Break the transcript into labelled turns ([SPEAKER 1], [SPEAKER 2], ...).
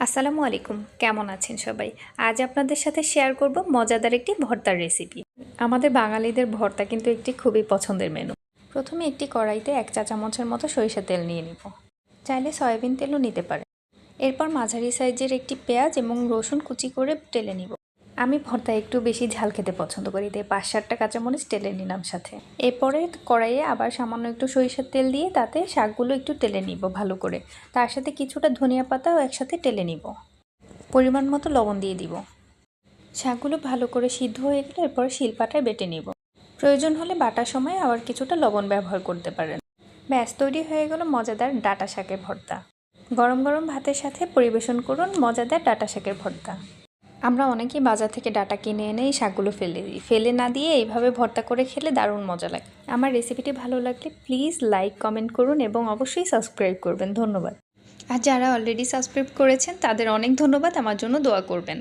[SPEAKER 1] আসসালামু আলাইকুম, কেমন আছেন সবাই? আজ আপনাদের সাথে শেয়ার করব মজাদার একটি ভর্তার রেসিপি। আমাদের বাঙালিদের ভর্তা কিন্তু একটি খুবই পছন্দের মেনু। প্রথমে একটি কড়াইতে 1 চা চামচের মতো সরিষার তেল নিয়ে নিব। চাইলে সয়াবিন তেলও নিতে পারেন। এরপর মাঝারি সাইজের একটি পেঁয়াজ এবং রসুন কুচি করে টেলে নিব। আমি ভর্তা একটু বেশি ঝাল খেতে পছন্দ করি, তাই 5-7টা কাঁচামরিচ টেলে নিলাম সাথে। এরপরে কড়াইয়ে আবার সামান্য একটু সরিষার তেল দিয়ে তাতে শাকগুলো একটু টেলে নিব ভালো করে। তার সাথে কিছুটা ধনিয়া পাতাও একসাথে টেলে নিব। পরিমাণ মতো লবণ দিয়ে দিব। শাকগুলো ভালো করে সিদ্ধ হয়ে গেলে এরপর শিলপাটায় বেটে নিব। প্রয়োজন হলে বাটার সময় আবার কিছুটা লবণ ব্যবহার করতে পারেন। ব্যাস, তৈরি হয়ে গেল মজাদার ডাঁটা শাকের ভর্তা। গরম গরম ভাতের সাথে পরিবেশন করুন মজাদার ডাঁটা শাকের ভর্তা। আমরা অনেকেই বাজার থেকে ডাঁটা কিনে এনে এই শাকগুলো ফেলে দিই। ফেলে না দিয়ে এইভাবে ভর্তা করে খেলে দারুণ মজা লাগে। আমার রেসিপিটি ভালো লাগলে প্লিজ লাইক, কমেন্ট করুন এবং অবশ্যই সাবস্ক্রাইব করবেন। ধন্যবাদ। আর যারা অলরেডি সাবস্ক্রাইব করেছেন তাদের অনেক ধন্যবাদ। আমার জন্য দোয়া করবেন।